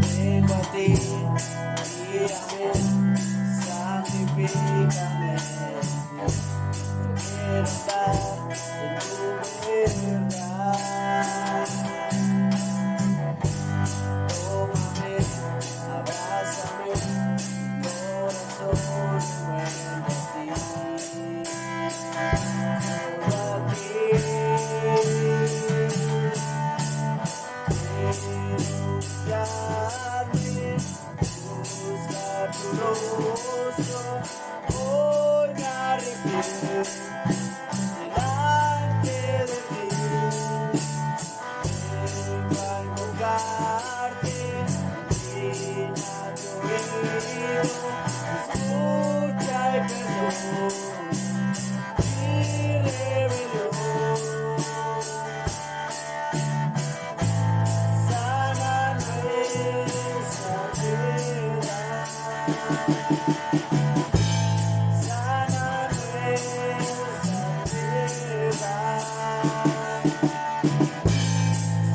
Vengo a ti, guíame, santifícame. Quiero estar en tu verdad. Tómame, abrázame, mi corazón vuelve a ti. Solo a ti. Buscar tu rostro, hoy me arrepiento delante de ti. Vengo a invocarte, inclina tu oído, escucha y perdona mi rebelión. Sana nuestra vida, sana nuestra vida,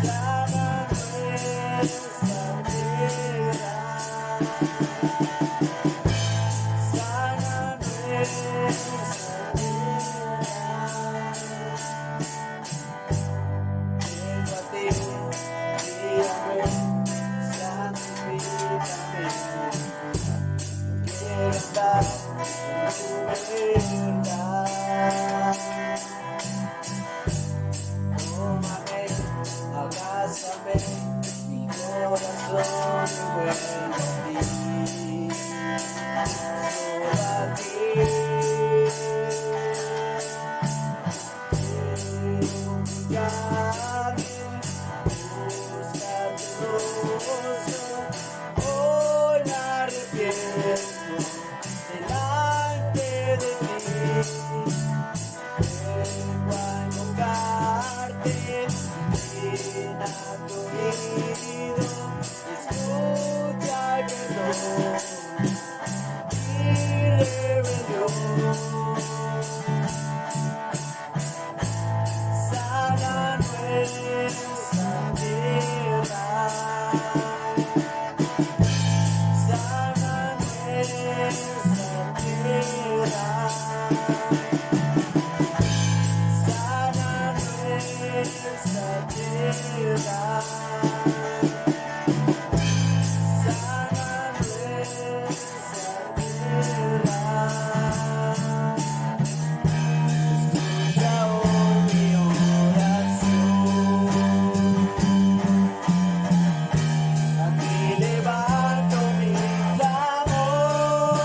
sana nuestra vida, sana nuestra vida. Vengo a ti, guíame, santifícame. Quiero estar en tu verdad. Tómame, abrázame, mi corazón vuelve a ti. Solo a ti. Buscar tu rostro, hoy me arrepiento delante de ti. Vengo a invocarte, inclina tu oído, escucha y perdona mi rebelión. Sana nuestra tierra, sana nuestra tierra, sana nuestra tierra, sana nuestra tierra. Escucha hoy mi oración, aquí levanto mi clamor.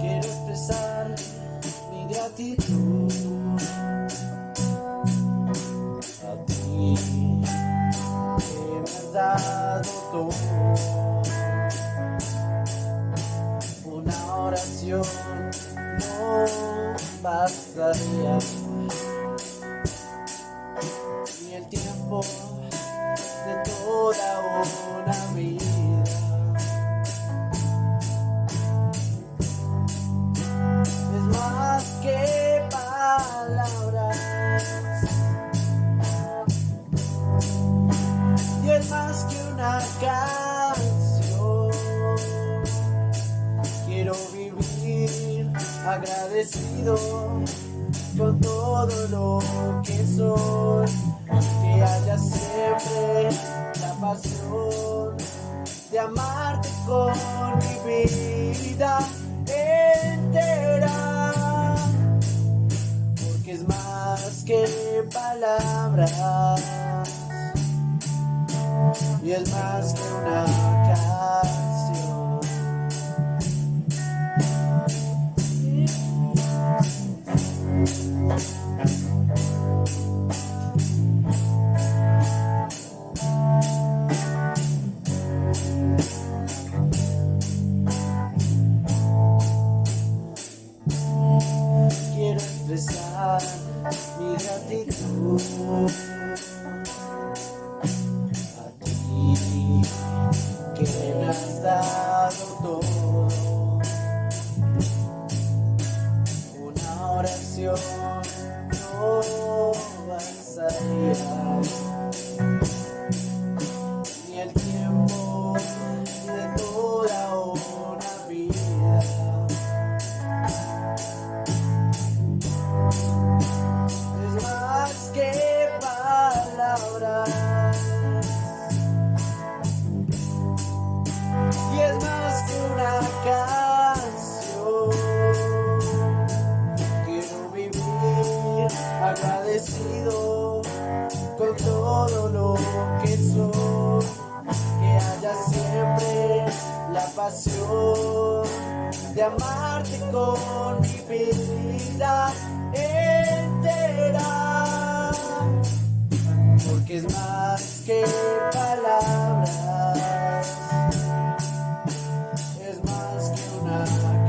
Quiero expresar mi gratitud a ti que me has dado todo. Una oración no bastaría, ni el tiempo de toda una vida. Es más que palabras y es más que una canción. Quiero vivir agradecido con todo lo que soy, que haya siempre la pasión de amarte con mi vida entera, porque es más que palabras y es más que una canción. Quiero expresar mi gratitud a ti que me has dado todo. Una oración no bastaría, ni el tiempo de toda una vida. Es más que palabras y es más que una canción. Quiero vivir agradecido con todo lo que soy, que haya siempre la pasión de amarte con mi vida entera, porque es más que palabras, es más que una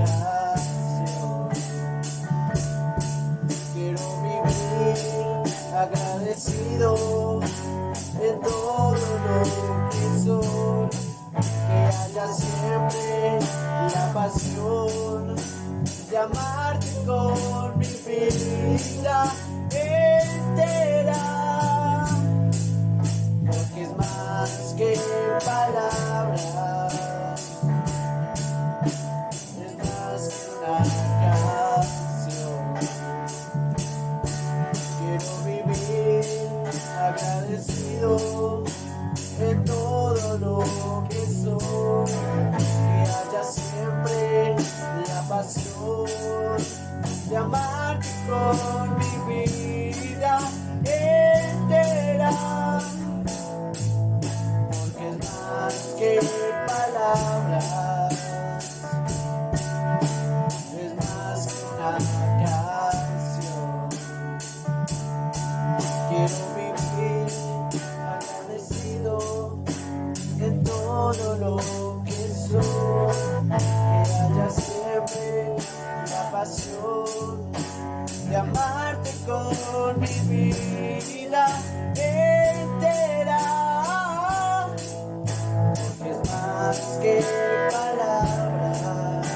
canción. Quiero vivir agradecido en todo lo que soy, que haya siempre la pasión de amarte con mi vida entera, porque es más que palabras, es más que una canción. Quiero vivir agradecido en todo lo que soy, que haya siempre la pasión de amarte con mi vida entera, porque es más que palabras, es más que una canción. Quiero vivir agradecido en todo lo que soy, que haya siempre la pasión de amarte con mi vida entera, porque es más que palabras,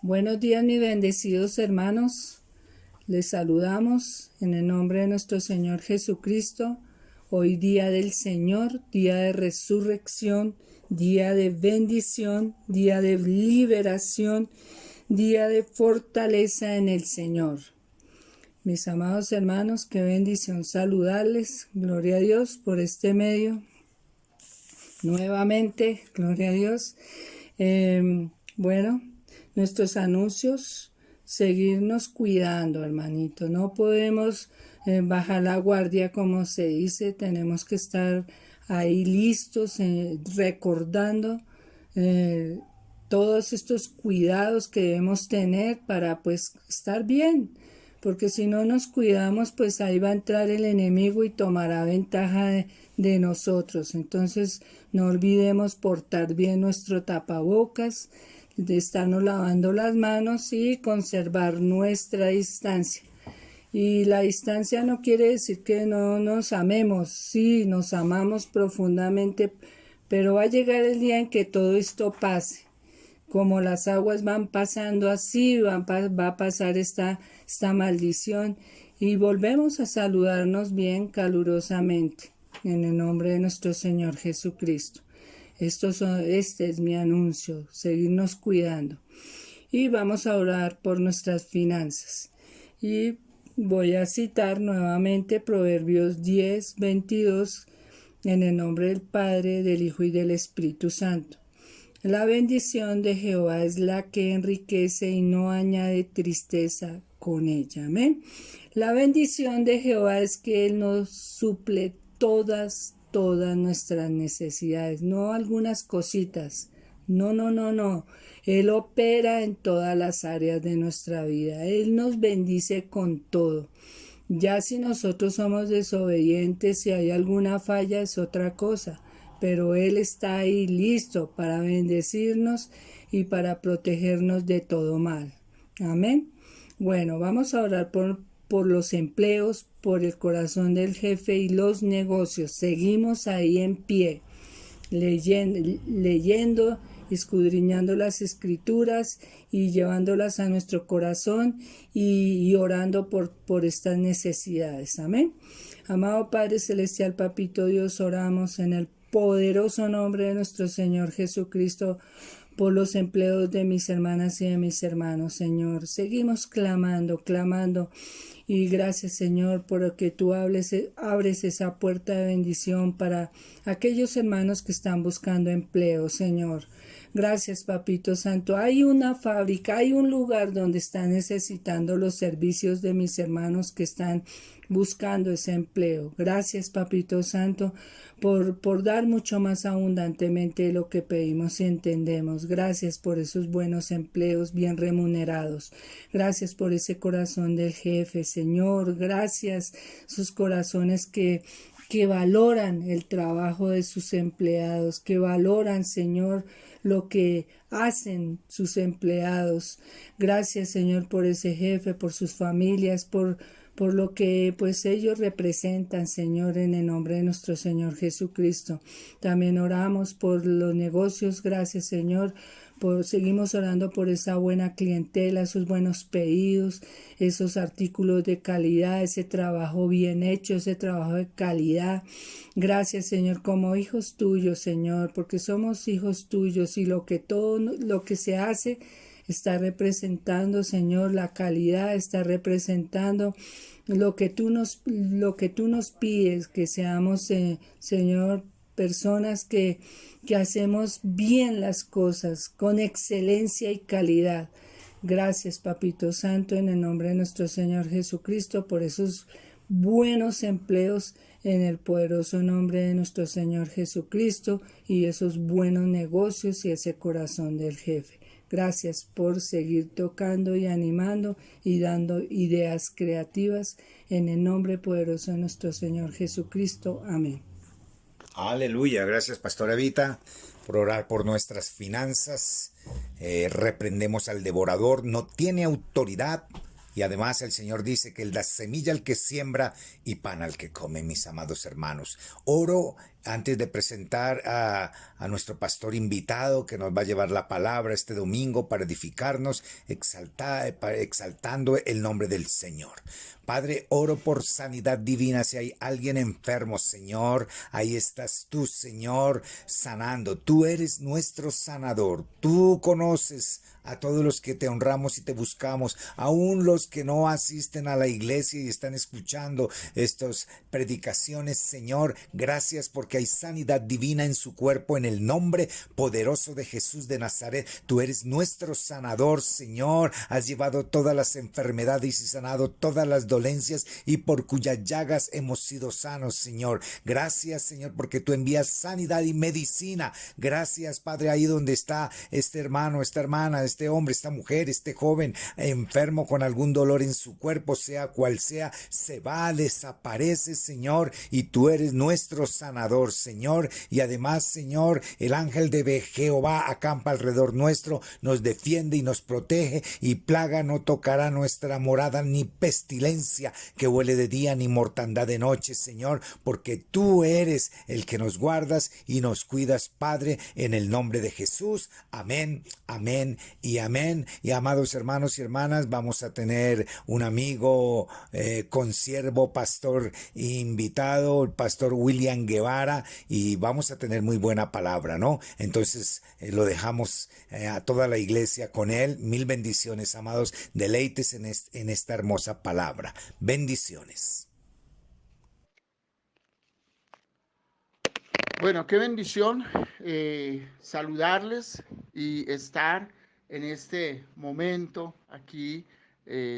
Buenos días, mis bendecidos hermanos. Les saludamos en el nombre de nuestro Señor Jesucristo. Hoy día del Señor, día de resurrección, día de bendición, día de liberación, día de fortaleza en el Señor. Mis amados hermanos, qué bendición saludarles. Gloria a Dios por este medio. Nuevamente, gloria a Dios. Nuestros anuncios, seguirnos cuidando, hermanito. No podemos bajar la guardia, como se dice. Tenemos que estar ahí listos, recordando todos estos cuidados que debemos tener para pues estar bien. Porque si no nos cuidamos, pues ahí va a entrar el enemigo y tomará ventaja de nosotros. Entonces, no olvidemos portar bien nuestro tapabocas, de estarnos lavando las manos y conservar nuestra distancia. Y la distancia no quiere decir que no nos amemos. Sí, nos amamos profundamente, pero va a llegar el día en que todo esto pase. Como las aguas van pasando así, va a pasar esta maldición y volvemos a saludarnos bien calurosamente en el nombre de nuestro Señor Jesucristo. Este es mi anuncio, seguirnos cuidando. Y vamos a orar por nuestras finanzas. Y voy a citar nuevamente Proverbios 10:22 en el nombre del Padre, del Hijo y del Espíritu Santo. La bendición de Jehová es la que enriquece y no añade tristeza con ella. Amén. La bendición de Jehová es que Él nos suple todas nuestras necesidades, no algunas cositas. No. Él opera en todas las áreas de nuestra vida. Él nos bendice con todo. Ya si nosotros somos desobedientes, si hay alguna falla, es otra cosa. Pero Él está ahí listo para bendecirnos y para protegernos de todo mal. Amén. Bueno, vamos a orar por los empleos, por el corazón del jefe y los negocios. Seguimos ahí en pie, leyendo, escudriñando las escrituras y llevándolas a nuestro corazón y orando por estas necesidades. Amén. Amado Padre Celestial, Papito Dios, oramos en el poderoso nombre de nuestro Señor Jesucristo por los empleos de mis hermanas y de mis hermanos, Señor. Seguimos clamando y gracias, Señor, porque tú abres esa puerta de bendición para aquellos hermanos que están buscando empleo, Señor. Gracias, Papito Santo. Hay una fábrica, hay un lugar donde están necesitando los servicios de mis hermanos que están buscando ese empleo. Gracias, Papito Santo, por dar mucho más abundantemente de lo que pedimos y entendemos. Gracias por esos buenos empleos bien remunerados. Gracias por ese corazón del jefe, Señor. Gracias, sus corazones que valoran el trabajo de sus empleados, que valoran, Señor, lo que hacen sus empleados. Gracias, Señor, por ese jefe, por sus familias, por lo que pues ellos representan, Señor, en el nombre de nuestro Señor Jesucristo. También oramos por los negocios. Gracias, Señor. Seguimos orando por esa buena clientela, esos buenos pedidos, esos artículos de calidad, ese trabajo bien hecho, ese trabajo de calidad. Gracias, Señor, como hijos tuyos, Señor, porque somos hijos tuyos y todo lo que se hace está representando, Señor, la calidad, está representando lo que tú nos pides, que seamos, Señor, personas que hacemos bien las cosas con excelencia y calidad. Gracias, Papito Santo, en el nombre de nuestro Señor Jesucristo, por esos buenos empleos en el poderoso nombre de nuestro Señor Jesucristo y esos buenos negocios y ese corazón del jefe. Gracias por seguir tocando y animando y dando ideas creativas en el nombre poderoso de nuestro Señor Jesucristo. Amén. Aleluya. Gracias, Pastora Evita, por orar por nuestras finanzas. Reprendemos al devorador. No tiene autoridad. Y además el Señor dice que Él da semilla al que siembra y pan al que come, mis amados hermanos. Oro Antes de presentar a nuestro pastor invitado que nos va a llevar la palabra este domingo para edificarnos, exaltando el nombre del Señor. Padre, oro por sanidad divina. Si hay alguien enfermo, Señor, ahí estás tú, Señor, sanando. Tú eres nuestro sanador. Tú conoces a todos los que te honramos y te buscamos, aún los que no asisten a la iglesia y están escuchando estas predicaciones, Señor. Gracias porque hay sanidad divina en su cuerpo en el nombre poderoso de Jesús de Nazaret. Tú eres nuestro sanador, Señor. Has llevado todas las enfermedades y sanado todas las dolencias y por cuyas llagas hemos sido sanos, Señor. Gracias, Señor, porque tú envías sanidad y medicina. Gracias, Padre, ahí donde está este hermano, esta hermana, este hombre, esta mujer, este joven enfermo con algún dolor en su cuerpo, sea cual sea, se va, desaparece, Señor, y tú eres nuestro sanador, Señor. Y además, Señor, el ángel de Jehová acampa alrededor nuestro, nos defiende y nos protege, y plaga no tocará nuestra morada, ni pestilencia que huele de día, ni mortandad de noche, Señor, porque tú eres el que nos guardas y nos cuidas, Padre, en el nombre de Jesús. Amén, amén y amén. Y amados hermanos y hermanas, vamos a tener un amigo, consiervo, pastor invitado, el pastor William Guevara, y vamos a tener muy buena palabra, ¿no? Entonces lo dejamos a toda la iglesia con él. Mil bendiciones, amados. Deleites en esta hermosa palabra. Bendiciones. Bueno, qué bendición saludarles y estar en este momento aquí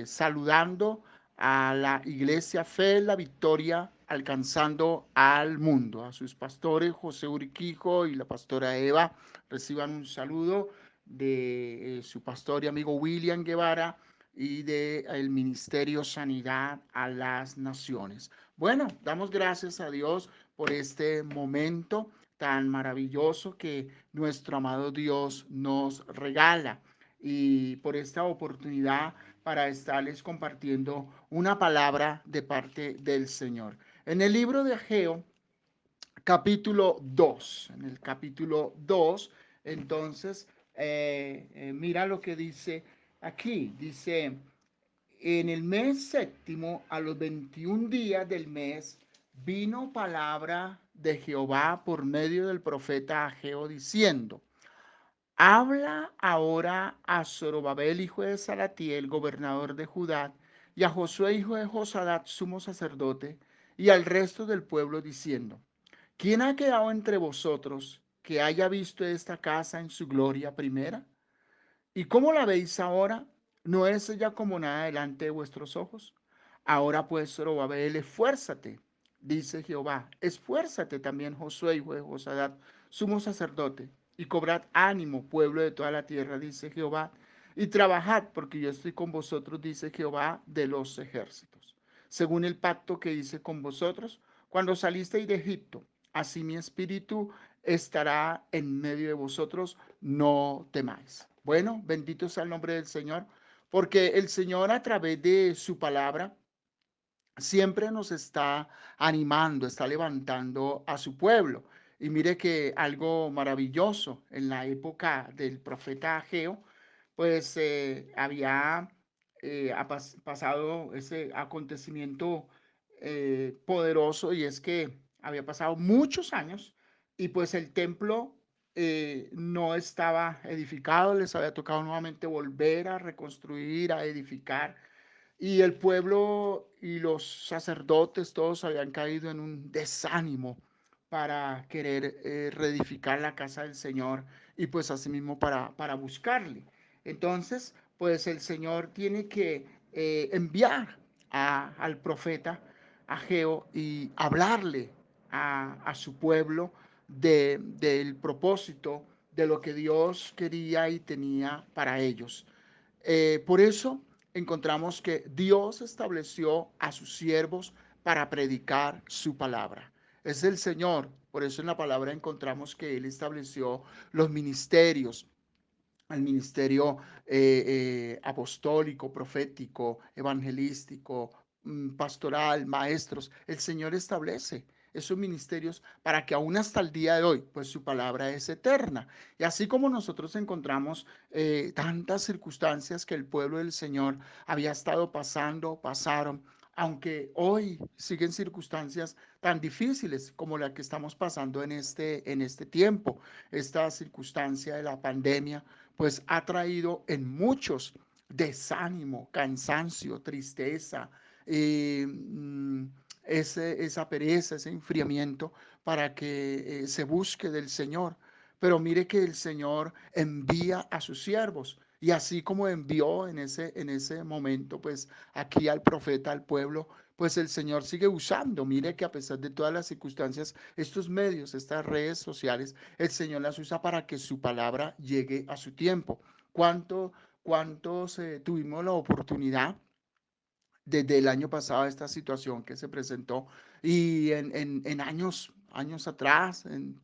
saludando a la Iglesia Fe La Victoria, alcanzando al mundo. A sus pastores José Uriquijo y la pastora Eva reciban un saludo de su pastor y amigo William Guevara y del Ministerio Sanidad a las Naciones. Bueno, damos gracias a Dios por este momento tan maravilloso que nuestro amado Dios nos regala y por esta oportunidad para estarles compartiendo una palabra de parte del Señor. En el libro de Ageo, capítulo 2, en el capítulo 2, entonces, mira lo que dice aquí, dice, en el mes séptimo, a los 21 días del mes, vino palabra de Jehová por medio del profeta Ageo diciendo, habla ahora a Zorobabel, hijo de Salatiel, gobernador de Judá, y a Josué, hijo de Josadat, sumo sacerdote, y al resto del pueblo diciendo, ¿quién ha quedado entre vosotros que haya visto esta casa en su gloria primera? ¿Y cómo la veis ahora? ¿No es ella como nada delante de vuestros ojos? Ahora pues, Zorobabel, esfuérzate, dice Jehová. Esfuérzate también, Josué, hijo de Josadat, sumo sacerdote, y cobrad ánimo, pueblo de toda la tierra, dice Jehová, y trabajad, porque yo estoy con vosotros, dice Jehová de los ejércitos. Según el pacto que hice con vosotros, cuando salisteis de Egipto, así mi espíritu estará en medio de vosotros, no temáis. Bueno, bendito sea el nombre del Señor, porque el Señor a través de su palabra siempre nos está animando, está levantando a su pueblo. Y mire que algo maravilloso en la época del profeta Ageo, pues había pasado ese acontecimiento poderoso y es que había pasado muchos años y pues el templo no estaba edificado, les había tocado nuevamente volver a reconstruir, a edificar y el pueblo y los sacerdotes todos habían caído en un desánimo para querer reedificar la casa del Señor y pues asimismo para buscarle. Entonces, pues el Señor tiene que enviar al profeta Ageo y hablarle a su pueblo del propósito de lo que Dios quería y tenía para ellos. Por eso encontramos que Dios estableció a sus siervos para predicar su palabra. Es el Señor. Por eso en la palabra encontramos que Él estableció los ministerios, el ministerio apostólico, profético, evangelístico, pastoral, maestros. El Señor establece. esos ministerios para que aún hasta el día de hoy, pues su palabra es eterna. Y así como nosotros encontramos tantas circunstancias que el pueblo del Señor había estado pasaron, aunque hoy siguen circunstancias tan difíciles como la que estamos pasando en este tiempo. Esta circunstancia de la pandemia, pues ha traído en muchos desánimo, cansancio, tristeza, eh, mm, esa pereza, ese enfriamiento para que se busque del Señor. Pero mire que el Señor envía a sus siervos. Y así como envió en ese momento, pues aquí al profeta, al pueblo, pues el Señor sigue usando. Mire que a pesar de todas las circunstancias, estos medios, estas redes sociales, el Señor las usa para que su palabra llegue a su tiempo. ¿Cuánto, ¿Cuántos tuvimos la oportunidad desde el año pasado esta situación que se presentó y en años atrás, en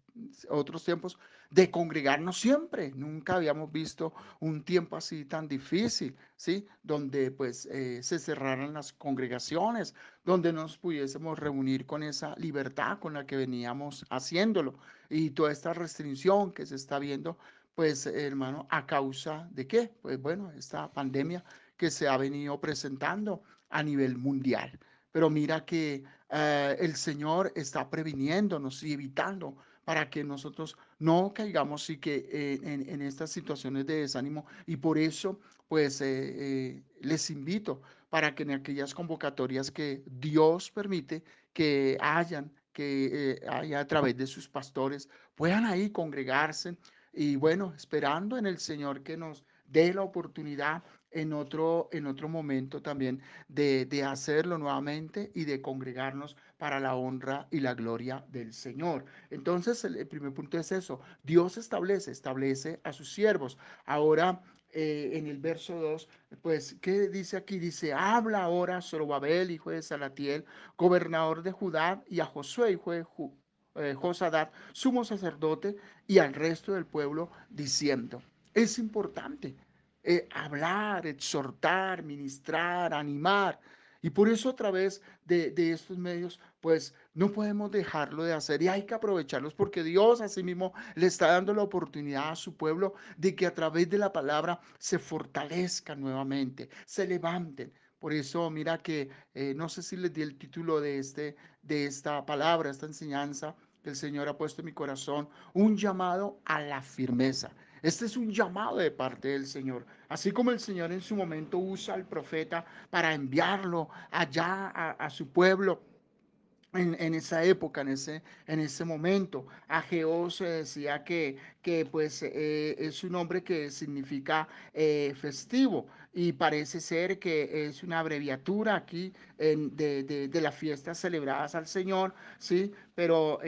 otros tiempos, de congregarnos siempre? Nunca habíamos visto un tiempo así tan difícil, ¿sí? Donde pues se cerraran las congregaciones, donde nos pudiésemos reunir con esa libertad con la que veníamos haciéndolo y toda esta restricción que se está viendo, pues hermano, ¿a causa de qué? Pues bueno, esta pandemia que se ha venido presentando a nivel mundial. Pero mira que el Señor está previniéndonos y evitando para que nosotros no caigamos y que en estas situaciones de desánimo. Y por eso, pues, les invito para que en aquellas convocatorias que Dios permite que haya a través de sus pastores, puedan ahí congregarse y bueno, esperando en el Señor que nos dé la oportunidad en otro momento también de hacerlo nuevamente y de congregarnos para la honra y la gloria del Señor. Entonces, el primer punto es eso. Dios establece a sus siervos. Ahora, en el verso 2 pues, ¿qué dice aquí? Dice, habla ahora a Zorobabel, hijo de Salatiel, gobernador de Judá, y a Josué, hijo de Josadat, sumo sacerdote, y al resto del pueblo, diciendo, es importante hablar, exhortar, ministrar, animar. Y por eso a través de estos medios, pues no podemos dejarlo de hacer y hay que aprovecharlos porque Dios asimismo le está dando la oportunidad a su pueblo de que a través de la palabra se fortalezcan nuevamente, se levanten. Por eso, mira que no sé si les di el título de esta palabra, esta enseñanza que el Señor ha puesto en mi corazón, un llamado a la firmeza. Este es un llamado de parte del Señor. Así como el Señor en su momento usa al profeta para enviarlo allá a su pueblo, en esa época, en ese momento. Ageo se decía que pues es un nombre que significa festivo y parece ser que es una abreviatura aquí de las fiestas celebradas al Señor, ¿sí? Pero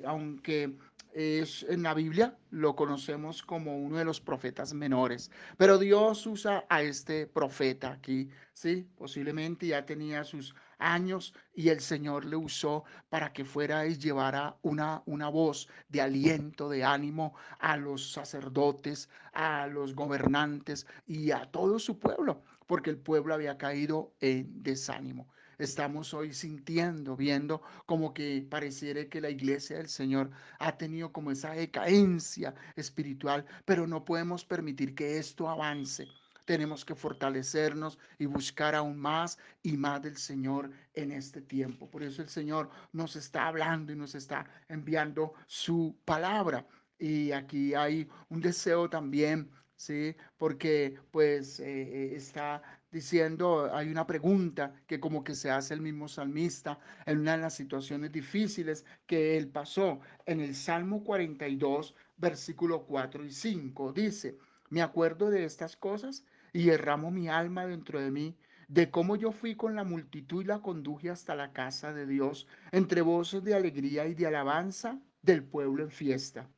aunque es en la Biblia, lo conocemos como uno de los profetas menores. Pero Dios usa a este profeta aquí, ¿sí? Posiblemente ya tenía sus años y el Señor le usó para que fuera y llevara una voz de aliento, de ánimo a los sacerdotes, a los gobernantes y a todo su pueblo, porque el pueblo había caído en desánimo. Estamos hoy sintiendo, viendo como que pareciera que la iglesia del Señor ha tenido como esa decadencia espiritual, pero no podemos permitir que esto avance. Tenemos que fortalecernos y buscar aún más y más del Señor en este tiempo. Por eso el Señor nos está hablando y nos está enviando su palabra. Y aquí hay un deseo también, ¿sí? Porque pues está diciendo, hay una pregunta que como que se hace el mismo salmista en una de las situaciones difíciles que él pasó. En el Salmo 42, versículo 4 y 5, dice, me acuerdo de estas cosas y derramo mi alma dentro de mí, de cómo yo fui con la multitud y la conduje hasta la casa de Dios, entre voces de alegría y de alabanza del pueblo en fiesta.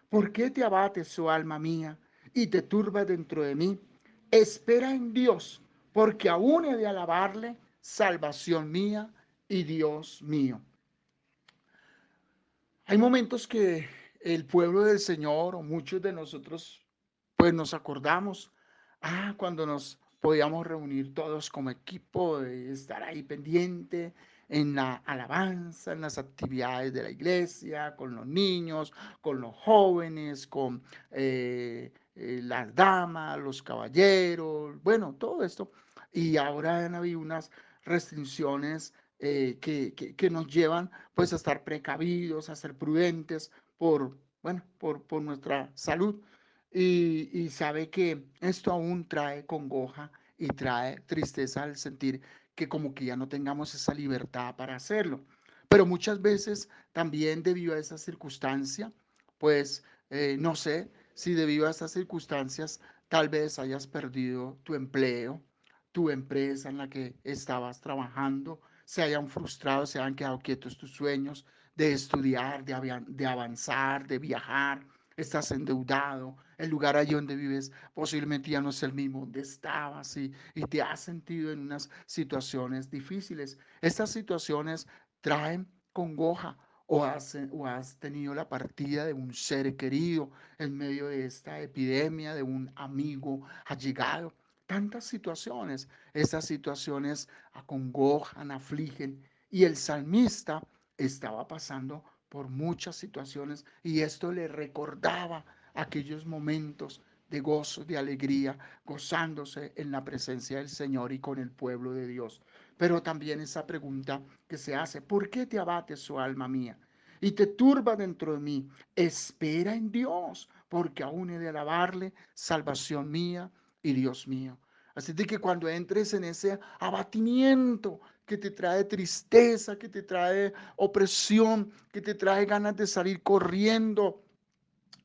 ¿Por qué te abates, oh alma mía, y te turbas dentro de mí? Espera en Dios, porque aún he de alabarle, salvación mía y Dios mío. Hay momentos que el pueblo del Señor o muchos de nosotros pues nos acordamos, cuando nos podíamos reunir todos como equipo, estar ahí pendiente, en la alabanza, en las actividades de la iglesia, con los niños, con los jóvenes, con las damas, los caballeros, bueno, todo esto. Y ahora han habido unas restricciones que nos llevan pues a estar precavidos, a ser prudentes por nuestra salud. Y sabe que esto aún trae congoja y trae tristeza al sentir que como que ya no tengamos esa libertad para hacerlo. Pero muchas veces también debido a esa circunstancia, pues no sé si debido a estas circunstancias tal vez hayas perdido tu empleo, tu empresa en la que estabas trabajando, se hayan frustrado, se hayan quedado quietos tus sueños de estudiar, de avanzar, de viajar, estás endeudado, el lugar allí donde vives posiblemente ya no es el mismo donde estabas y te has sentido en unas situaciones difíciles. Estas situaciones traen congoja o has tenido la partida de un ser querido en medio de esta epidemia, de un amigo allegado. Tantas situaciones, estas situaciones acongojan, afligen y el salmista estaba pasando por muchas situaciones y esto le recordaba aquellos momentos de gozo, de alegría, gozándose en la presencia del Señor y con el pueblo de Dios. Pero también esa pregunta que se hace, ¿por qué te abates, su alma mía? Y te turba dentro de mí. Espera en Dios, porque aún he de alabarle, salvación mía y Dios mío. Así de que cuando entres en ese abatimiento que te trae tristeza, que te trae opresión, que te trae ganas de salir corriendo,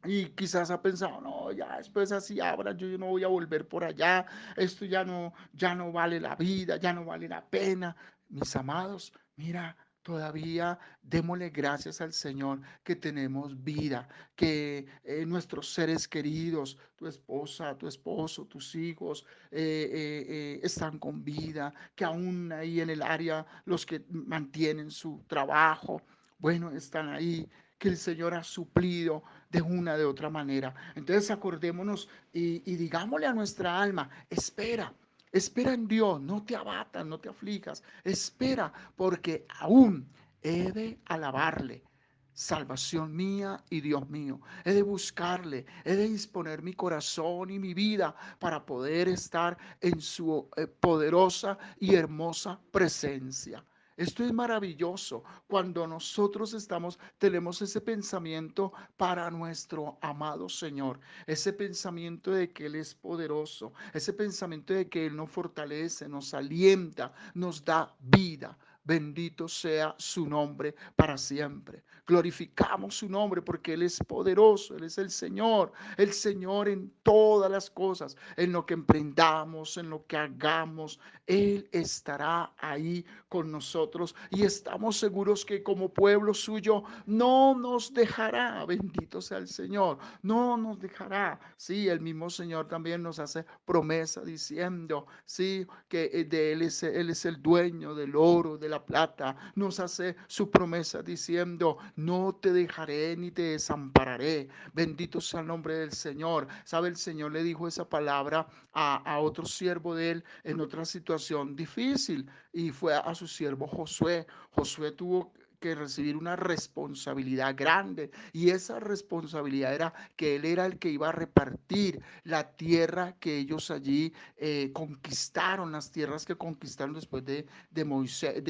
y quizás ha pensado, no, ya después así ahora yo no voy a volver por allá, esto ya no vale la vida, ya no vale la pena. Mis amados, mira, todavía démosle gracias al Señor que tenemos vida, que nuestros seres queridos, tu esposa, tu esposo, tus hijos están con vida, que aún ahí en el área los que mantienen su trabajo, bueno, están ahí, que el Señor ha suplido de una de otra manera. Entonces acordémonos y digámosle a nuestra alma, espera. Espera en Dios, no te abatas, no te aflijas, espera, porque aún he de alabarle, salvación mía y Dios mío. He de buscarle, he de disponer mi corazón y mi vida para poder estar en su poderosa y hermosa presencia. Esto es maravilloso cuando nosotros tenemos ese pensamiento para nuestro amado Señor, ese pensamiento de que Él es poderoso, ese pensamiento de que Él nos fortalece, nos alienta, nos da vida. Bendito sea su nombre para siempre. Glorificamos su nombre porque Él es poderoso, Él es el Señor en todas las cosas, en lo que emprendamos, en lo que hagamos, Él estará ahí con nosotros y estamos seguros que como pueblo suyo no nos dejará. Bendito sea el Señor, no nos dejará. Sí, el mismo Señor también nos hace promesa diciendo, sí, que de él es el dueño del oro, de la plata. Nos hace su promesa diciendo, no te dejaré ni te desampararé. Bendito sea el nombre del Señor. ¿Sabe? El Señor le dijo esa palabra a otro siervo de él en otra situación difícil y fue a su siervo Josué. Josué tuvo que recibir una responsabilidad grande y esa responsabilidad era que él era el que iba a repartir la tierra que ellos allí conquistaron, las tierras que conquistaron después de Moisés,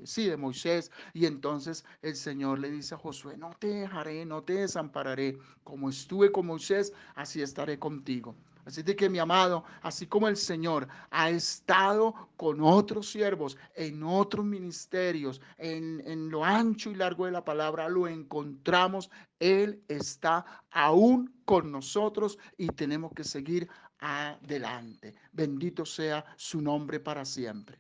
sí, de Moisés. Y entonces el Señor le dice a Josué, no te dejaré, no te desampararé, como estuve con Moisés, así estaré contigo. Así de que mi amado, así como el Señor ha estado con otros siervos en otros ministerios, en lo ancho y largo de la palabra, lo encontramos. Él está aún con nosotros y tenemos que seguir adelante. Bendito sea su nombre para siempre.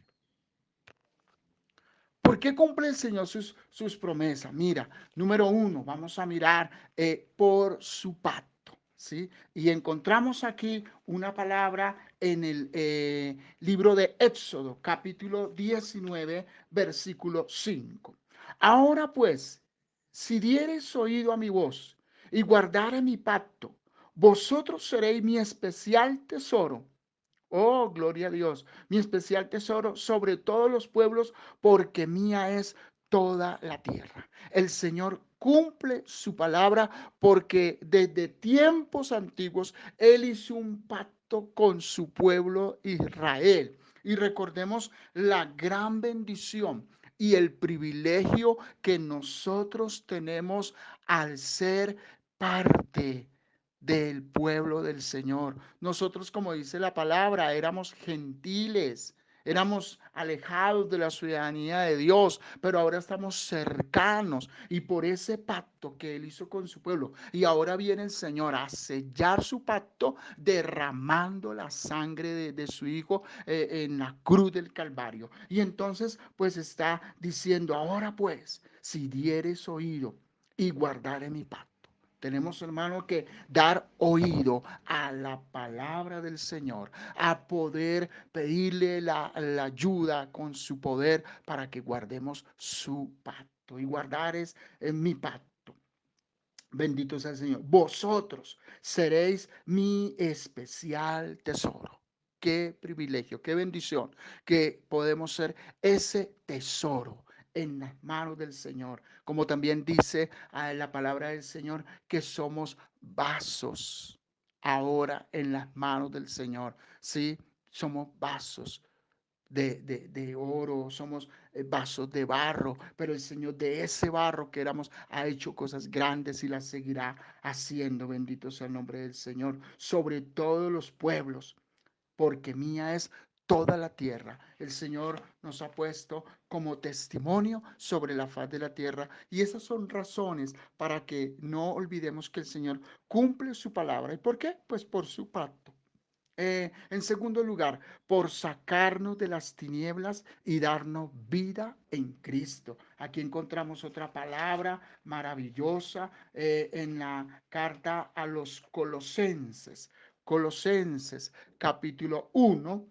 ¿Por qué cumple el Señor sus promesas? Mira, número uno, vamos a mirar por su pacto, ¿sí? Y encontramos aquí una palabra en el libro de Éxodo, capítulo 19, versículo 5. Ahora pues, si diereis oído a mi voz y guardare mi pacto, vosotros seréis mi especial tesoro Oh, gloria a Dios. Mi especial tesoro sobre todos los pueblos, porque mía es toda la tierra. El Señor cumple su palabra porque desde tiempos antiguos Él hizo un pacto con su pueblo Israel. Y recordemos la gran bendición y el privilegio que nosotros tenemos al ser parte del pueblo del Señor. Nosotros, como dice la palabra, éramos gentiles, éramos alejados de la ciudadanía de Dios, pero ahora estamos cercanos y por ese pacto que Él hizo con su pueblo. Y ahora viene el Señor a sellar su pacto derramando la sangre de su Hijo en la cruz del Calvario. Y entonces, pues está diciendo, ahora pues, si dieres oído y guardare mi pacto. Tenemos, hermano, que dar oído a la palabra del Señor, a poder pedirle la ayuda con su poder para que guardemos su pacto. Y guardar es en mi pacto. Bendito sea el Señor. Vosotros seréis mi especial tesoro. Qué privilegio, qué bendición que podemos ser ese tesoro en las manos del Señor. Como también dice la palabra del Señor que somos vasos ahora en las manos del Señor. Sí, somos vasos de oro, somos vasos de barro, pero el Señor de ese barro que éramos ha hecho cosas grandes y las seguirá haciendo. Bendito sea el nombre del Señor sobre todos los pueblos, porque mía es toda la tierra. El Señor nos ha puesto como testimonio sobre la faz de la tierra y esas son razones para que no olvidemos que el Señor cumple su palabra. ¿Y por qué? Pues por su pacto. En segundo lugar, por sacarnos de las tinieblas y darnos vida en Cristo. Aquí encontramos otra palabra maravillosa en la carta a los Colosenses. Colosenses capítulo 1,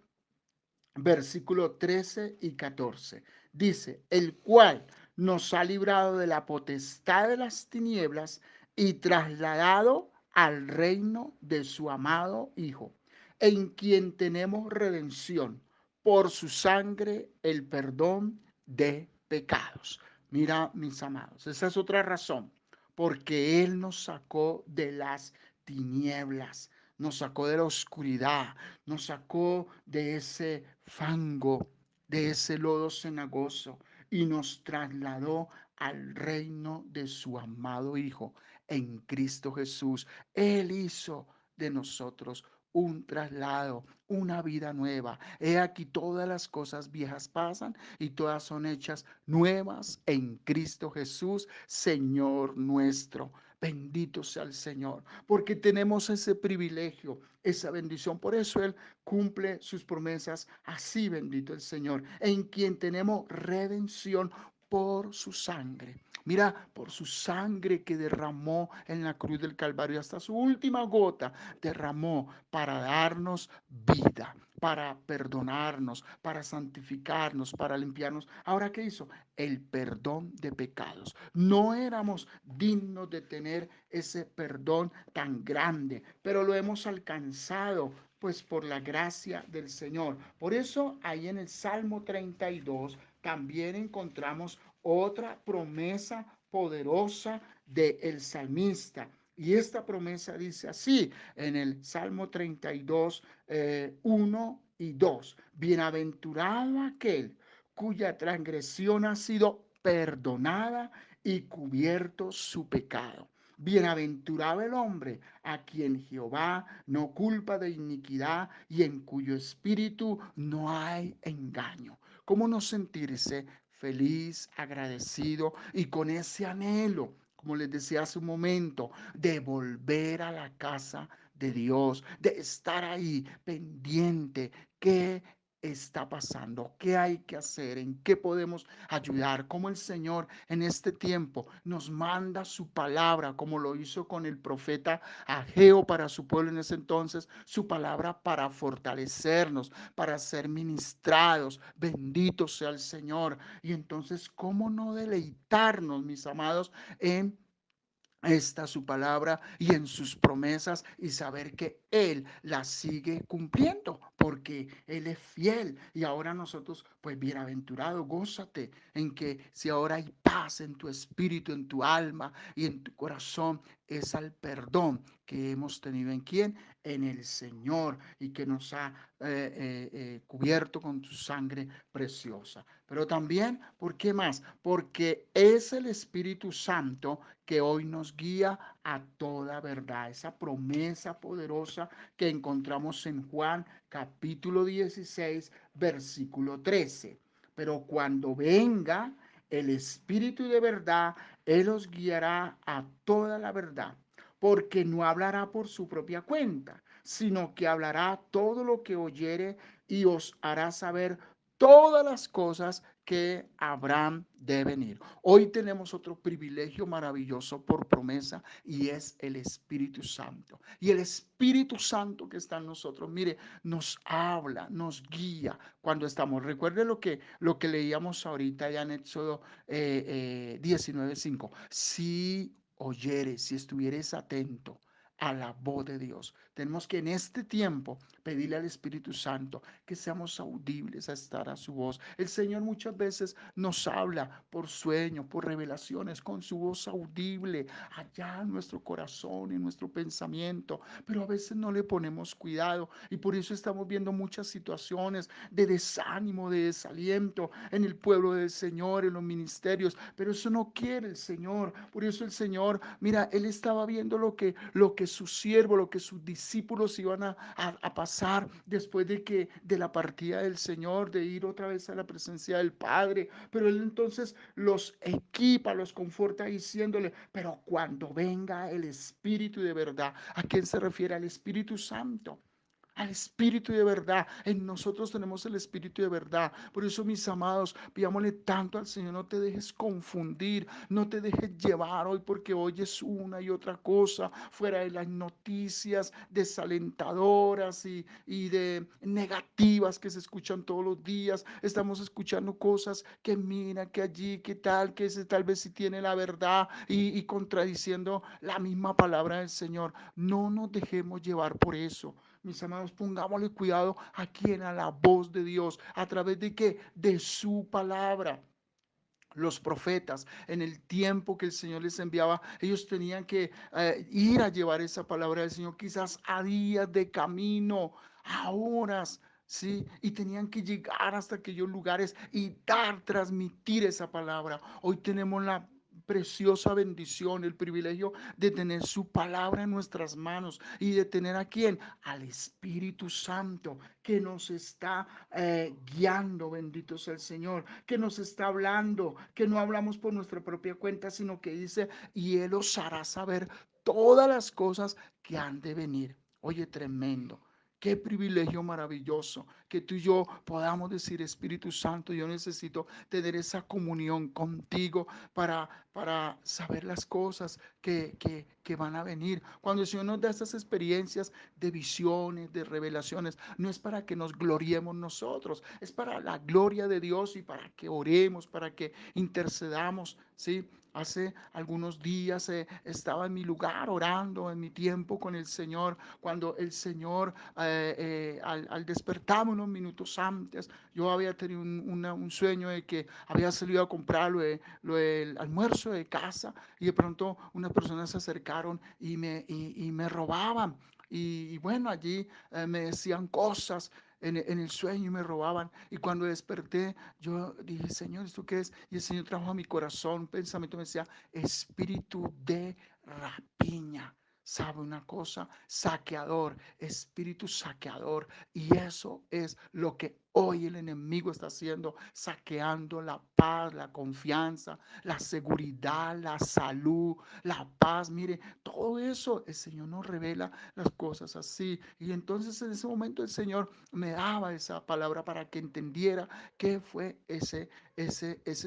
versículo 13 y 14. Dice, el cual nos ha librado de la potestad de las tinieblas y trasladado al reino de su amado Hijo, en quien tenemos redención por su sangre, el perdón de pecados. Mira, mis amados, esa es otra razón, porque Él nos sacó de las tinieblas, nos sacó de la oscuridad, nos sacó de ese fango, de ese lodo cenagoso y nos trasladó al reino de su amado Hijo en Cristo Jesús. Él hizo de nosotros un traslado, una vida nueva. He aquí todas las cosas viejas pasan y todas son hechas nuevas en Cristo Jesús, Señor nuestro. Bendito sea el Señor, porque tenemos ese privilegio, esa bendición. Por eso Él cumple sus promesas así, bendito el Señor, en quien tenemos redención por su sangre. Mira, por su sangre que derramó en la cruz del Calvario, hasta su última gota derramó para darnos vida, para perdonarnos, para santificarnos, para limpiarnos. Ahora, ¿qué hizo? El perdón de pecados. No éramos dignos de tener ese perdón tan grande, pero lo hemos alcanzado pues por la gracia del Señor. Por eso ahí en el Salmo 32 también encontramos otra promesa poderosa del salmista. Y esta promesa dice así en el Salmo 32, 1 y 2. Bienaventurado aquel cuya transgresión ha sido perdonada y cubierto su pecado. Bienaventurado el hombre a quien Jehová no culpa de iniquidad y en cuyo espíritu no hay engaño. ¿Cómo no sentirse feliz, agradecido y con ese anhelo, como les decía hace un momento, de volver a la casa de Dios, de estar ahí pendiente? ¿Qué está pasando? ¿Qué hay que hacer? ¿En qué podemos ayudar? Cómo el Señor en este tiempo nos manda su palabra, como lo hizo con el profeta Ageo para su pueblo en ese entonces, su palabra para fortalecernos, para ser ministrados. Bendito sea el Señor. Y entonces, ¿cómo no deleitarnos, mis amados, en esta su palabra y en sus promesas y saber que Él las sigue cumpliendo? porque Él es fiel. Y ahora nosotros, pues bienaventurado, gózate en que si ahora hay paz en tu espíritu, en tu alma y en tu corazón, es al perdón que hemos tenido en quién, en el Señor, y que nos ha cubierto con tu sangre preciosa. Pero también, ¿por qué más? Porque es el Espíritu Santo que hoy nos guía a toda verdad. Esa promesa poderosa que encontramos en Juan capítulo 16, versículo 13. Pero cuando venga el Espíritu de verdad, Él os guiará a toda la verdad, porque no hablará por su propia cuenta, sino que hablará todo lo que oyere y os hará saber todas las cosas que habrán de venir. Hoy tenemos otro privilegio maravilloso por promesa y es el Espíritu Santo. Y el Espíritu Santo que está en nosotros, mire, nos habla, nos guía cuando estamos. Recuerde lo que leíamos ahorita ya en Éxodo 19:5. Si oyeres, si estuvieres atento a la voz de Dios. Tenemos que en este tiempo pedirle al Espíritu Santo que seamos audibles a estar a su voz. El Señor muchas veces nos habla por sueños, por revelaciones, con su voz audible, allá en nuestro corazón, en nuestro pensamiento, pero a veces no le ponemos cuidado y por eso estamos viendo muchas situaciones de desánimo, de desaliento en el pueblo del Señor, en los ministerios, pero eso no quiere el Señor. Por eso el Señor, mira, Él estaba viendo lo que sus siervos, lo que sus discípulos iban a pasar después de la partida del Señor, de ir otra vez a la presencia del Padre. Pero Él entonces los equipa, los conforta diciéndole, pero cuando venga el Espíritu de verdad, ¿a quién se refiere? Al Espíritu Santo. Al Espíritu de verdad. En nosotros tenemos el Espíritu de verdad. Por eso, mis amados, pidámosle tanto al Señor, no te dejes confundir, no te dejes llevar hoy porque oyes una y otra cosa fuera de las noticias desalentadoras y de negativas que se escuchan todos los días. Estamos escuchando cosas que mira, que allí, que tal, que ese tal vez sí tiene la verdad y contradiciendo la misma palabra del Señor. No nos dejemos llevar por eso. Mis amados, pongámosle cuidado a quien, a la voz de Dios, a través de qué, de su palabra. Los profetas, en el tiempo que el Señor les enviaba, ellos tenían que ir a llevar esa palabra del Señor, quizás a días de camino, a horas, ¿sí? Y tenían que llegar hasta aquellos lugares y transmitir esa palabra. Hoy tenemos la preciosa bendición, el privilegio de tener su palabra en nuestras manos y de tener a quién, al Espíritu Santo que nos está guiando, bendito sea el Señor, que nos está hablando, que no hablamos por nuestra propia cuenta, sino que dice, y Él os hará saber todas las cosas que han de venir. Oye, tremendo. Qué privilegio maravilloso que tú y yo podamos decir, Espíritu Santo, yo necesito tener esa comunión contigo para saber las cosas que van a venir. Cuando el Señor nos da estas experiencias de visiones, de revelaciones, no es para que nos gloriemos nosotros, es para la gloria de Dios y para que oremos, para que intercedamos, ¿sí? Hace algunos días estaba en mi lugar orando, en mi tiempo con el Señor, cuando el Señor, al despertarme unos minutos antes, yo había tenido un sueño de que había salido a comprar el almuerzo de casa y de pronto unas personas se acercaron y me robaban. Y bueno, allí me decían cosas en el sueño y me robaban. Y cuando desperté, yo dije, Señor, ¿esto qué es? Y el Señor trajo a mi corazón un pensamiento, me decía, espíritu de rapiña. ¿Sabe una cosa? Saqueador, espíritu saqueador. Y eso es lo que hoy el enemigo está haciendo, saqueando la paz, la confianza, la seguridad, la salud, la paz. Mire, todo eso el Señor nos revela las cosas así. Y entonces en ese momento el Señor me daba esa palabra para que entendiera qué fue ese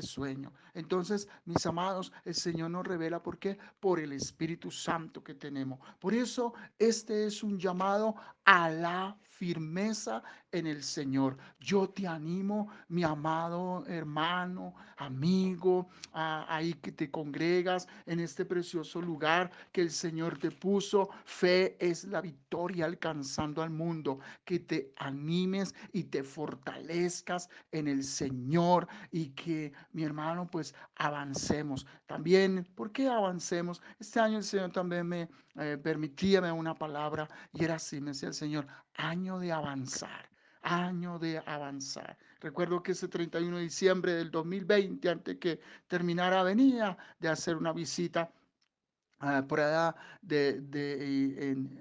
sueño. Entonces, mis amados, el Señor nos revela por qué, por el Espíritu Santo que tenemos. Por eso, este es un llamado a la firmeza en el Señor. Yo te animo, mi amado hermano, amigo, ahí que te congregas en este precioso lugar que el Señor te puso. Fe es la victoria alcanzando al mundo. Que te animes y te fortalezcas en el Señor y que, mi hermano, pues avancemos. También, ¿por qué avancemos? Este año el Señor también me permitía una palabra y era así, me decía el Señor, año de avanzar. Año de avanzar. Recuerdo que ese 31 de diciembre del 2020, antes que terminara, venía de hacer una visita por allá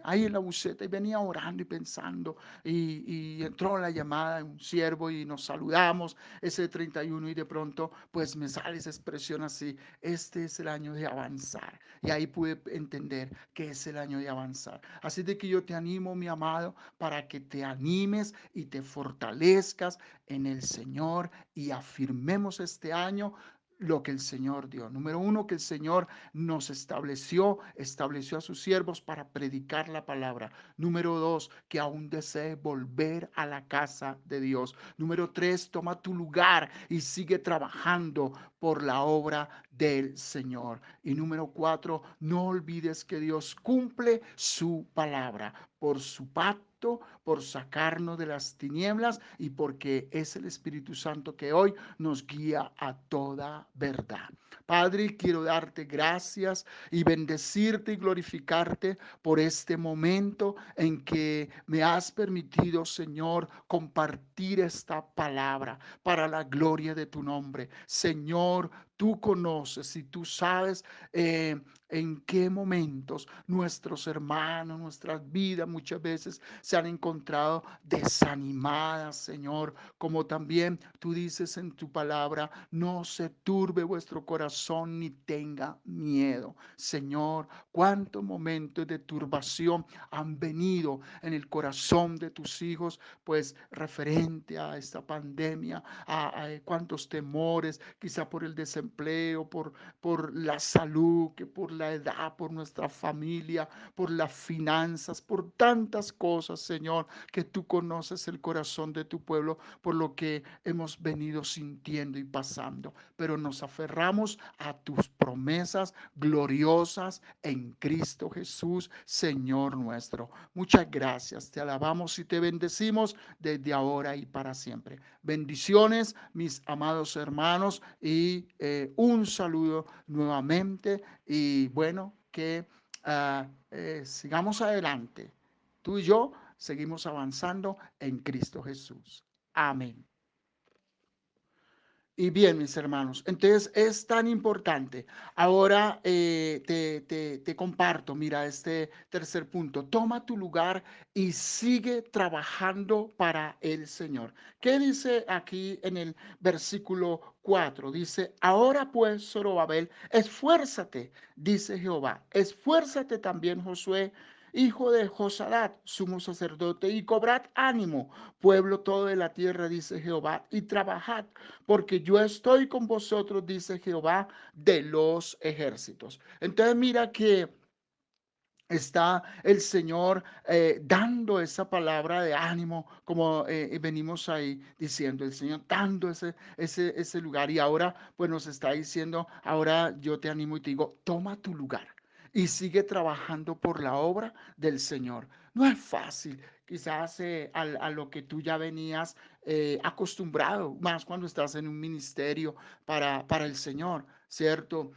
ahí en la buseta, y venía orando y pensando y entró la llamada de un siervo y nos saludamos ese 31 y de pronto pues me sale esa expresión así: este es el año de avanzar. Y ahí pude entender que es el año de avanzar. Así de que yo te animo, mi amado, para que te animes y te fortalezcas en el Señor y afirmemos este año lo que el Señor dio. Número uno, que el Señor nos estableció a sus siervos para predicar la palabra. Número dos, que aún desee volver a la casa de Dios. Número tres, toma tu lugar y sigue trabajando por la obra del Señor. Y número cuatro, no olvides que Dios cumple su palabra por su pacto, por sacarnos de las tinieblas y porque es el Espíritu Santo que hoy nos guía a toda verdad. Padre, quiero darte gracias y bendecirte y glorificarte por este momento en que me has permitido, Señor, compartir esta palabra para la gloria de tu nombre. Señor, tú conoces y tú sabes en qué momentos nuestros hermanos, nuestras vidas muchas veces se han encontrado desanimadas, Señor, como también tú dices en tu palabra: no se turbe vuestro corazón ni tenga miedo. Señor, cuántos momentos de turbación han venido en el corazón de tus hijos, pues referente a esta pandemia, a cuántos temores, quizá por el desempleo, por la salud, que por la edad, por nuestra familia, por las finanzas, por tantas cosas, Señor, que tú conoces el corazón de tu pueblo, por lo que hemos venido sintiendo y pasando. Pero nos aferramos a tus promesas gloriosas en Cristo Jesús, Señor nuestro. Muchas gracias, te alabamos y te bendecimos desde ahora y para siempre. Bendiciones, mis amados hermanos, y un saludo nuevamente. Y bueno, que sigamos adelante. Tú y yo seguimos avanzando en Cristo Jesús. Amén. Y bien, mis hermanos, entonces es tan importante. Ahora te comparto, mira, este tercer punto: toma tu lugar y sigue trabajando para el Señor. ¿Qué dice aquí en el versículo 4? Dice: ahora pues, Zorobabel, esfuérzate, dice Jehová, esfuérzate también, Josué, hijo de Josadat, sumo sacerdote, y cobrad ánimo, pueblo todo de la tierra, dice Jehová, y trabajad, porque yo estoy con vosotros, dice Jehová de los ejércitos. Entonces mira que está el Señor dando esa palabra de ánimo, como venimos ahí diciendo, el Señor dando ese lugar. Y ahora pues nos está diciendo: ahora yo te animo y te digo, toma tu lugar y sigue trabajando por la obra del Señor. No es fácil, quizás a lo que tú ya venías acostumbrado, más cuando estás en un ministerio para el Señor, ¿cierto?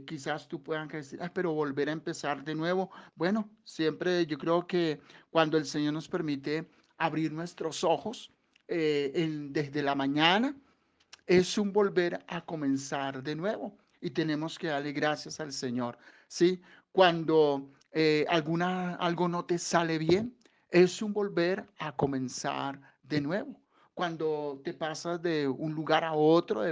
Quizás tú puedas decir: "Ay, pero volver a empezar de nuevo". Bueno, siempre yo creo que cuando el Señor nos permite abrir nuestros ojos desde la mañana, es un volver a comenzar de nuevo y tenemos que darle gracias al Señor, ¿sí? Cuando algo no te sale bien, es un volver a comenzar de nuevo. Cuando te pasas de un lugar a otro,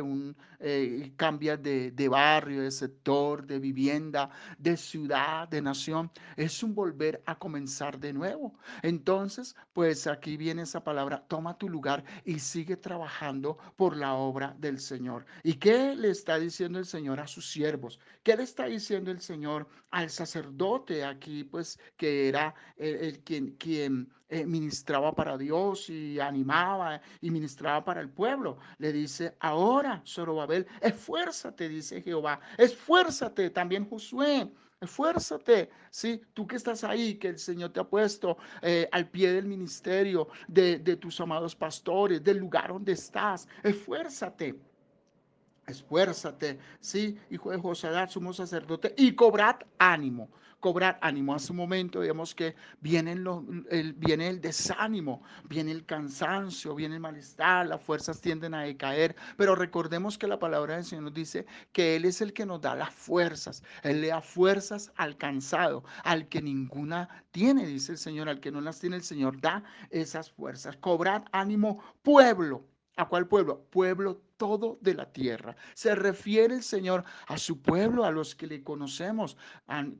cambias de barrio, de sector, de vivienda, de ciudad, de nación, es un volver a comenzar de nuevo. Entonces, pues aquí viene esa palabra: toma tu lugar y sigue trabajando por la obra del Señor. ¿Y qué le está diciendo el Señor a sus siervos? ¿Qué le está diciendo el Señor al sacerdote aquí, pues, que era quien ministraba para Dios y animaba y ministraba para el pueblo. Le dice, ahora, Zorobabel, esfuérzate, dice Jehová, esfuérzate, también Josué. Esfuérzate, sí, tú que estás ahí, que el Señor te ha puesto al pie del ministerio de tus amados pastores, del lugar donde estás. Esfuérzate. Esfuérzate, sí, hijo de Josadat, sumo sacerdote, y cobrad ánimo. Cobrad ánimo. Hace un momento vemos que viene el desánimo, viene el cansancio, viene el malestar, las fuerzas tienden a decaer. Pero recordemos que la palabra del Señor nos dice que Él es el que nos da las fuerzas. Él le da fuerzas al cansado, al que ninguna tiene, dice el Señor. Al que no las tiene, el Señor da esas fuerzas. Cobrad ánimo, pueblo. ¿A cuál pueblo? Pueblo todo de la tierra. Se refiere el Señor a su pueblo, a los que le conocemos.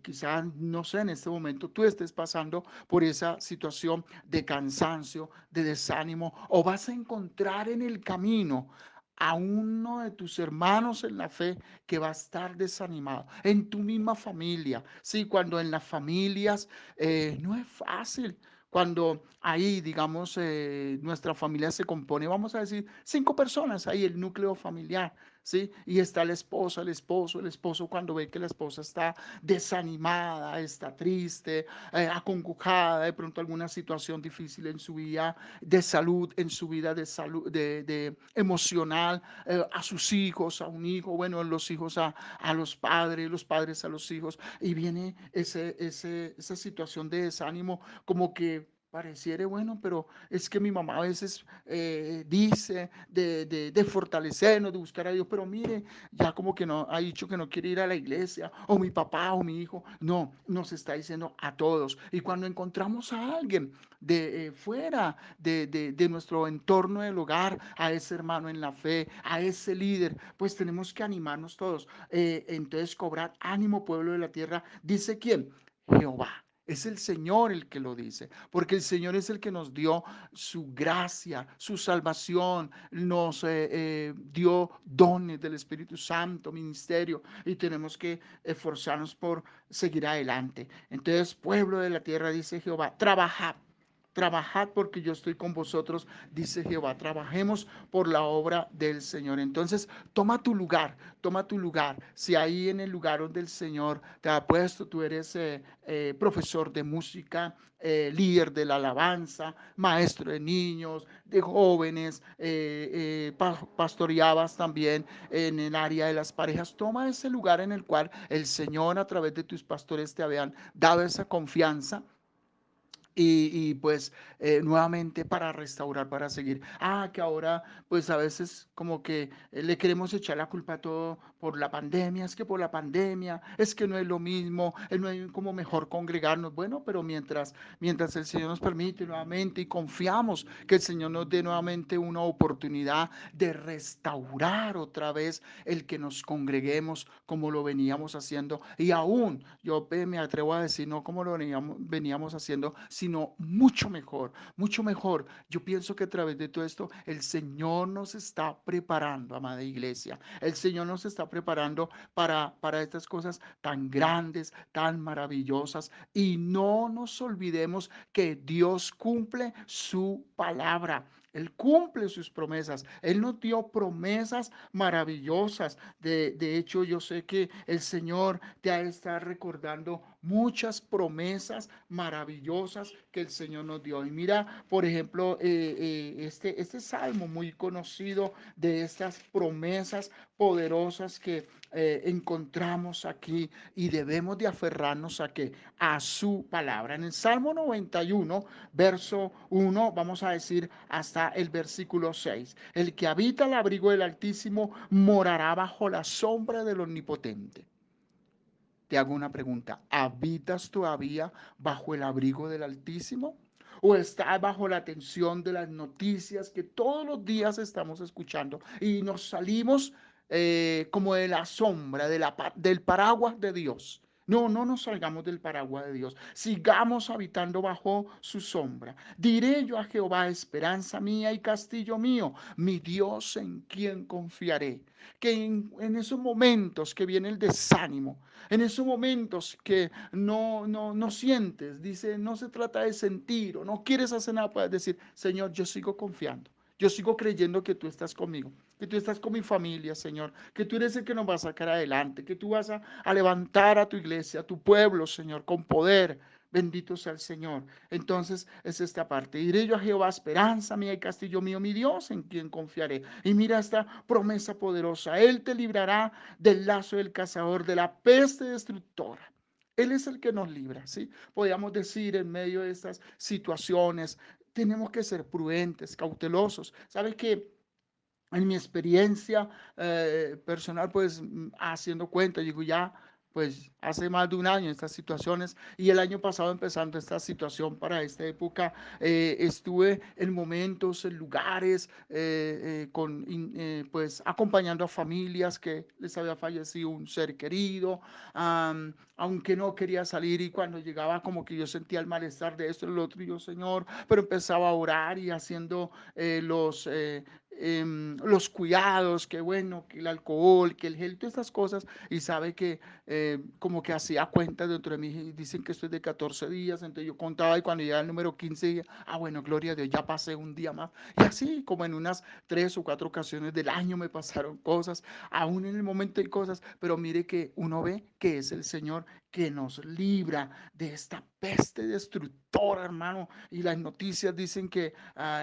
Quizás, no sé, en este momento tú estés pasando por esa situación de cansancio, de desánimo, o vas a encontrar en el camino a uno de tus hermanos en la fe que va a estar desanimado, en tu misma familia. Sí, cuando en las familias no es fácil. Cuando ahí, digamos, nuestra familia se compone, vamos a decir, 5 personas, ahí el núcleo familiar, ¿sí? Y está la esposa, el esposo cuando ve que la esposa está desanimada, está triste, acongojada, de pronto alguna situación difícil en su vida de salud, en su vida de salud, de emocional, a sus hijos, a un hijo, bueno, los hijos a los padres a los hijos, y viene esa situación de desánimo, como que pareciere bueno, pero es que mi mamá a veces dice de fortalecernos, de buscar a Dios, pero mire, ya como que no ha dicho que no quiere ir a la iglesia, o mi papá o mi hijo, no, nos está diciendo a todos. Y cuando encontramos a alguien de fuera de nuestro entorno del hogar, a ese hermano en la fe, a ese líder, pues tenemos que animarnos todos. Entonces, cobrar ánimo, pueblo de la tierra, dice quién, Jehová. Es el Señor el que lo dice, porque el Señor es el que nos dio su gracia, su salvación, nos dio dones del Espíritu Santo, ministerio, y tenemos que esforzarnos por seguir adelante. Entonces, pueblo de la tierra, dice Jehová, trabajad. Trabajad porque yo estoy con vosotros, dice Jehová. Trabajemos por la obra del Señor. Entonces, toma tu lugar, toma tu lugar. Si ahí en el lugar donde el Señor te ha puesto, tú eres profesor de música, líder de la alabanza, maestro de niños, de jóvenes, pastoreabas también en el área de las parejas. Toma ese lugar en el cual el Señor a través de tus pastores te habían dado esa confianza pues nuevamente para restaurar, para seguir. Que ahora pues a veces como que le queremos echar la culpa a todo por la pandemia, es que por la pandemia, es que no es lo mismo, no hay como mejor congregarnos. Bueno, pero mientras el Señor nos permite nuevamente y confiamos que el Señor nos dé nuevamente una oportunidad de restaurar otra vez el que nos congreguemos como lo veníamos haciendo, y aún yo me atrevo a decir no como lo veníamos haciendo, sino mucho mejor, mucho mejor. Yo pienso que a través de todo esto el Señor nos está preparando, amada iglesia. El Señor nos está preparando para estas cosas tan grandes, tan maravillosas, y no nos olvidemos que Dios cumple su palabra. Él cumple sus promesas. Él nos dio promesas maravillosas. De hecho, yo sé que el Señor te ha de estar recordando muchas promesas maravillosas que el Señor nos dio. Y mira, por ejemplo, este salmo muy conocido de estas promesas poderosas que encontramos aquí, y debemos de aferrarnos a que a su palabra. En el Salmo 91, verso 1, vamos a decir hasta el versículo 6. El que habita el abrigo del Altísimo morará bajo la sombra del Omnipotente. Te hago una pregunta. ¿Habitas todavía bajo el abrigo del Altísimo? ¿O estás bajo la tensión de las noticias que todos los días estamos escuchando y nos salimos como de la sombra, del paraguas de Dios? No, no nos salgamos del paraguas de Dios. Sigamos habitando bajo su sombra. Diré yo a Jehová, esperanza mía y castillo mío, mi Dios en quien confiaré. Que en esos momentos que viene el desánimo, en esos momentos que no sientes, dice, no se trata de sentir o no quieres hacer nada, puedes decir, Señor, yo sigo confiando. Yo sigo creyendo que tú estás conmigo, que tú estás con mi familia, Señor, que tú eres el que nos va a sacar adelante, que tú vas a levantar a tu iglesia, a tu pueblo, Señor, con poder. Bendito sea el Señor. Entonces es esta parte. Diré yo a Jehová, esperanza mía y castillo mío, mi Dios, en quien confiaré. Y mira esta promesa poderosa. Él te librará del lazo del cazador, de la peste destructora. Él es el que nos libra, ¿sí? Podríamos decir en medio de estas situaciones, tenemos que ser prudentes, cautelosos. ¿Sabes qué? En mi experiencia personal, pues haciendo cuenta, digo ya, pues hace más de un año estas situaciones y el año pasado empezando esta situación para esta época, estuve en momentos, en lugares, pues acompañando a familias que les había fallecido un ser querido, aunque no quería salir y cuando llegaba como que yo sentía el malestar de esto y lo otro, y yo, Señor, pero empezaba a orar y haciendo los cuidados, que bueno, que el alcohol, que el gel, todas estas cosas, y sabe que como que hacía cuenta dentro de mí, dicen que esto es de 14 días, entonces yo contaba y cuando llegaba el número 15 día, bueno, gloria a Dios, ya pasé un día más, y así como en unas 3 o 4 ocasiones del año me pasaron cosas, aún en el momento hay cosas, pero mire que uno ve que es el Señor que nos libra de esta peste destructora, hermano, y las noticias dicen que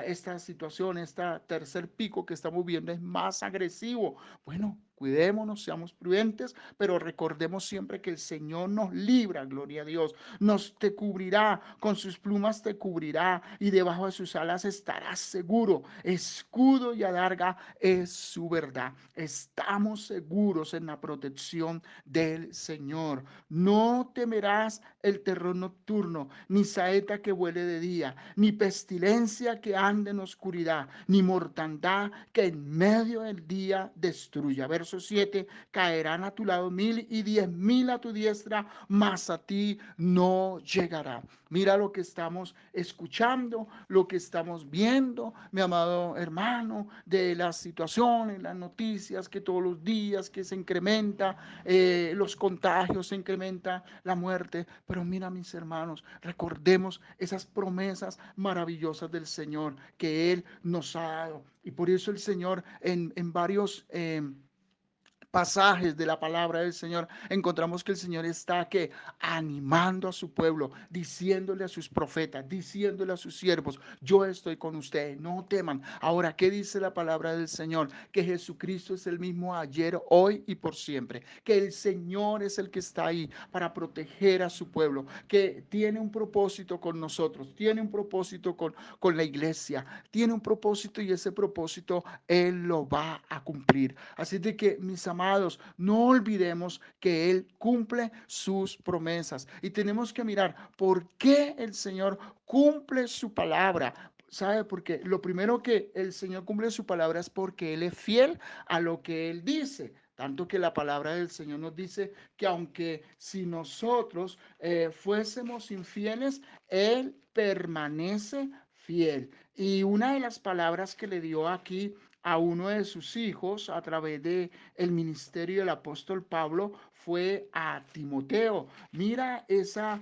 esta situación, este tercer pico que estamos viendo es más agresivo. Bueno, cuidémonos, seamos prudentes, pero recordemos siempre que el Señor nos libra, gloria a Dios, nos te cubrirá, con sus plumas te cubrirá y debajo de sus alas estarás seguro. Escudo y adarga es su verdad. Estamos seguros en la protección del Señor. No temerás el terror nocturno, ni saeta que vuele de día, ni pestilencia que ande en oscuridad, ni mortandad que en medio del día destruya. Verso 7, caerán a tu lado 1000 a tu diestra, mas a ti no llegará. Mira lo que estamos escuchando, lo que estamos viendo, mi amado hermano, de las situaciones, las noticias que todos los días que se incrementa, los contagios, se incrementa la muerte. Pero mira, mis hermanos, recordemos esas promesas maravillosas del Señor que Él nos ha dado. Y por eso el Señor en varios pasajes de la palabra del Señor, encontramos que el Señor está que animando a su pueblo, diciéndole a sus profetas, diciéndole a sus siervos, yo estoy con ustedes, no teman. Ahora, ¿qué dice la palabra del Señor? Que Jesucristo es el mismo ayer, hoy y por siempre, que el Señor es el que está ahí para proteger a su pueblo, que tiene un propósito con nosotros, tiene un propósito con la iglesia, tiene un propósito y ese propósito Él lo va a cumplir. Así de que, mis amados, no olvidemos que Él cumple sus promesas y tenemos que mirar por qué el Señor cumple su palabra. ¿Sabe? Porque lo primero que el Señor cumple su palabra es porque Él es fiel a lo que Él dice. Tanto que la palabra del Señor nos dice que aunque si nosotros fuésemos infieles, Él permanece fiel. Y una de las palabras que le dio aquí a uno de sus hijos a través de el ministerio del apóstol Pablo fue a Timoteo. Mira esa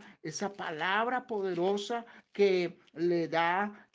palabra poderosa que le da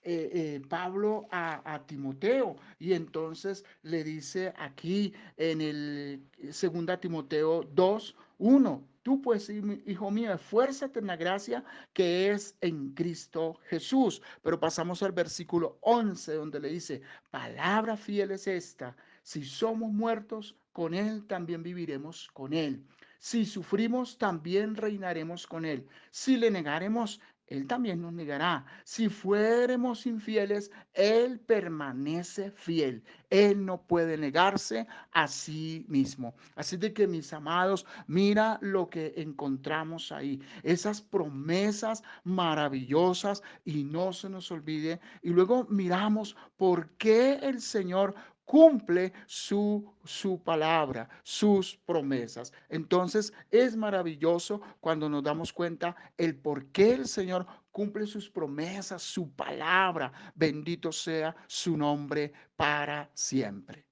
Pablo a Timoteo. Y entonces le dice aquí en el 2 Timoteo 2:1. Tú pues, hijo mío, esfuérzate en la gracia que es en Cristo Jesús. Pero pasamos al versículo 11 donde le dice, palabra fiel es esta, si somos muertos, con Él también viviremos con Él. Si sufrimos, también reinaremos con Él. Si le negaremos, Él también nos negará. Si fuéramos infieles, Él permanece fiel. Él no puede negarse a sí mismo. Así de que, mis amados, mira lo que encontramos ahí. Esas promesas maravillosas y no se nos olvide. Y luego miramos por qué el Señor cumple su palabra, sus promesas. Entonces es maravilloso cuando nos damos cuenta el por qué el Señor cumple sus promesas, su palabra. Bendito sea su nombre para siempre.